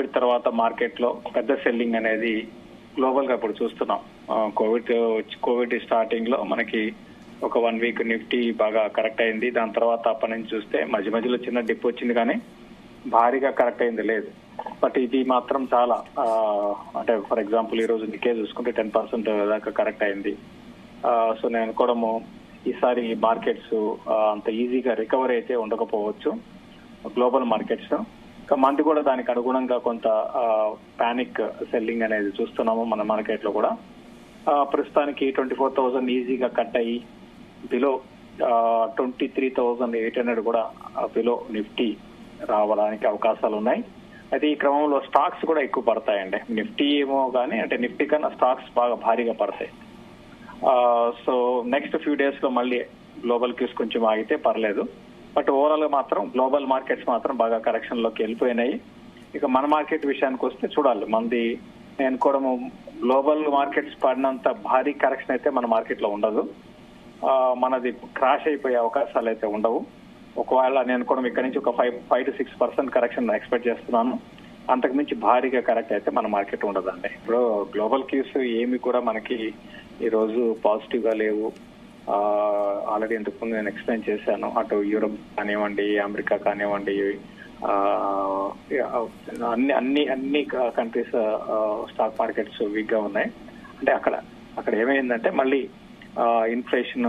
Covid తర్వాత market లో పెద్ద సెల్లింగ్ అనేది గ్లోబల్ గా ఇప్పుడు చూస్తున్నాం. కోవిడ్ స్టార్టింగ్ లో మనకి ఒక 1 వీక్ నిఫ్టీ బాగా కరెక్ట్ అయింది. దాని తర్వాత అప్పటి నుంచి చూస్తే మధ్యలో చిన్న డిప్ వచ్చింది, కానీ భారీగా కరెక్ట్ అయింది లేదు. బట్ ఇది మాత్రం చాలా అంటే ఫర్ ఎగ్జాంపుల్ ఈ రోజు నికే చూసుకుంటే 10% దాకా కరెక్ట్ అయింది. సో నేను అనుకోవడము ఈసారి మార్కెట్స్ అంత ఈజీగా రికవరీ అయితే ఉండకపోవచ్చు గ్లోబల్ మార్కెట్స్. మంది కూడా దానికి అనుగుణంగా కొంత పానిక్ సెల్లింగ్ అనేది చూస్తున్నాము మన మార్కెట్ లో కూడా. ప్రస్తుతానికి 24,000 ఈజీగా కట్ అయ్యి బిలో 23,800 కూడా బిలో నిఫ్టీ రావడానికి అవకాశాలు ఉన్నాయి. అయితే ఈ క్రమంలో స్టాక్స్ కూడా ఎక్కువ పడతాయండి. నిఫ్టీ ఏమో కానీ అంటే నిఫ్టీ కన్నా స్టాక్స్ బాగా భారీగా పడతాయి. సో నెక్స్ట్ ఫ్యూ డేస్ లో మళ్ళీ గ్లోబల్ క్యూస్ కొంచెం ఆగితే పర్లేదు. బట్ ఓవరాల్ గా మాత్రం గ్లోబల్ మార్కెట్స్ మాత్రం బాగా కరెక్షన్ లోకి వెళ్ళిపోయినాయి. ఇక మన మార్కెట్ విషయానికి వస్తే చూడాలి. నేను కూడా గ్లోబల్ మార్కెట్స్ పడినంత భారీ కరెక్షన్ అయితే మన మార్కెట్ లో ఉండదు. మనది క్రాష్ అయిపోయే అవకాశాలు అయితే ఉండవు. ఒకవేళ నేను కూడా ఇక్కడ నుంచి ఒక 5 to 6% కరెక్షన్ ఎక్స్పెక్ట్ చేస్తున్నాను. అంతకు మించి భారీగా కరెక్ట్ అయితే మన మార్కెట్ ఉండదండి. ఇప్పుడు గ్లోబల్ క్యూస్ ఏమి కూడా మనకి ఈ రోజు పాజిటివ్ గా లేవు. ఆల్రెడీ ఇంతకుముందు నేను ఎక్స్ప్లెయిన్ చేశాను. అటు యూరోప్ కానివ్వండి, అమెరికా కానివ్వండి, అన్ని కంట్రీస్ స్టాక్ మార్కెట్స్ వీక్ గా ఉన్నాయి. అంటే అక్కడ ఏమైందంటే మళ్ళీ ఇన్ఫ్లేషన్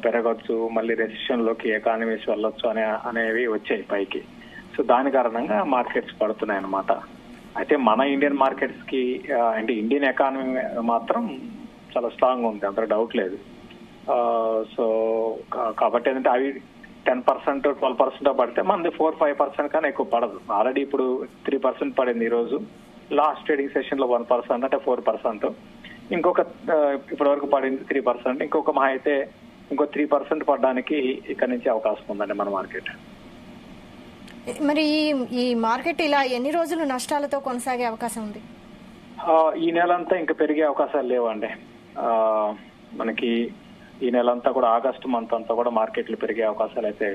పెరగచ్చు, మళ్ళీ రెసిషన్ లోకి ఎకానమీస్ వెళ్ళొచ్చు అనేవి వచ్చాయి పైకి. సో దాని కారణంగా మార్కెట్స్ పడుతున్నాయి అన్నమాట. అయితే మన ఇండియన్ మార్కెట్స్ కి అంటే ఇండియన్ ఎకానమీ మాత్రం చాలా స్ట్రాంగ్ ఉంది, అంత డౌట్ లేదు. సో కాబట్టి ఏంటంటే అవి 10%, 12% పడితే మనది 4-5% కన్నా ఎక్కువ పడదు. ఆల్రెడీ ఇప్పుడు 3% పడింది ఈ రోజు. లాస్ట్ ట్రేడింగ్ సెషన్ లో 1% అంటే 4%. ఇంకొక ఇప్పటి వరకు పడింది 3%. ఇంకొక మహా అయితే ఇంకో 3% పడడానికి ఇక్కడ నుంచి అవకాశం ఉందండి మన మార్కెట్. మరి ఈ మార్కెట్ ఇలా ఎన్ని రోజులు నష్టాలతో కొనసాగే అవకాశం ఉంది? ఈ నెలంతా ఇంకా పెరిగే అవకాశాలు లేవండి. మనకి ఈ నెలంతా కూడా ఆగస్టు మంత్ అంతా కూడా మార్కెట్లు పెరిగే అవకాశాలు అయితే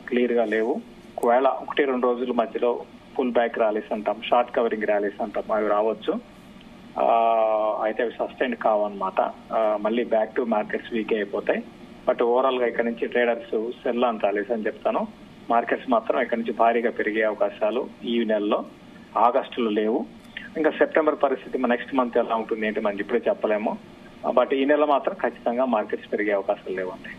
క్లియర్ గా లేవు. ఒకవేళ 1-2 రోజుల మధ్యలో ఫుల్ బ్యాక్ ర్యాలీస్ అంటాం, షార్ట్ కవరింగ్ ర్యాలీస్ అంటాం, అవి రావచ్చు. అయితే అవి సస్టైన్ కావన్నమాట. మళ్ళీ బ్యాక్ టు మార్కెట్స్ వీక్ అయిపోతాయి. బట్ ఓవరాల్ గా ఇక్కడ నుంచి ట్రేడర్స్ సెల్ అండ్ ర్యాలీస్ అని చెప్తాను. మార్కెట్స్ మాత్రం ఇక్కడ నుంచి భారీగా పెరిగే అవకాశాలు ఈ నెలలో ఆగస్టులో లేవు. ఇంకా సెప్టెంబర్ పరిస్థితి నెక్స్ట్ మంత్ ఎలా ఉంటుంది ఏంటి మనం ఇప్పుడే చెప్పలేము. బట్ ఈ నెల మాత్రం ఖచ్చితంగా మార్కెట్స్ పెరిగే అవకాశాలు లేవండి.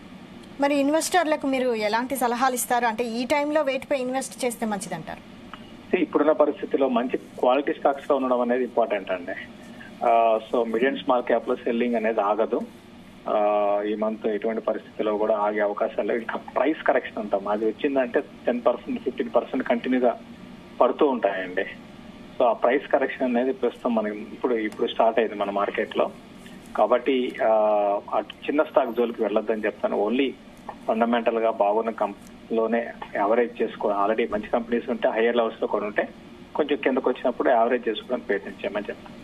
మరి ఇన్వెస్టర్లకు మీరు ఎలాంటి సలహాలు ఇస్తారు? అంటే ఈ టైంలో వేటిపై ఇన్వెస్ట్ చేస్తే మంచిదంటారు? ఇప్పుడున్న పరిస్థితిలో మంచి క్వాలిటీ స్టాక్స్ లో ఉండడం అనేది ఇంపార్టెంట్ అండి. So mid and small cap లో సెల్లింగ్ అనేది ఆగదు. ఈ మంత్ ఎటువంటి పరిస్థితిలో కూడా ఆగే అవకాశాలు. ఇంకా ప్రైస్ కరెక్షన్ అంటాం, అది వచ్చిందంటే 10%, 15% కంటిన్యూగా పడుతూ ఉంటాయండి. సో ఆ ప్రైస్ కరెక్షన్ అనేది ప్రస్తుతం మనకి ఇప్పుడు స్టార్ట్ అయింది మన మార్కెట్ లో. కాబట్టి చిన్న స్టాక్ జోలికి వెళ్ళొద్దని చెప్తాను. ఓన్లీ ఫండమెంటల్ గా బాగున్న కంపెనీలోనే యావరేజ్ చేసుకో. ఆల్రెడీ మంచి కంపెనీస్ ఉంటే హైయర్ లెవెల్స్ లో కొన్ని ఉంటే కొంచెం కిందకు వచ్చినప్పుడు యావరేజ్ చేసుకోవడానికి ప్రయత్నించామని చెప్తాను.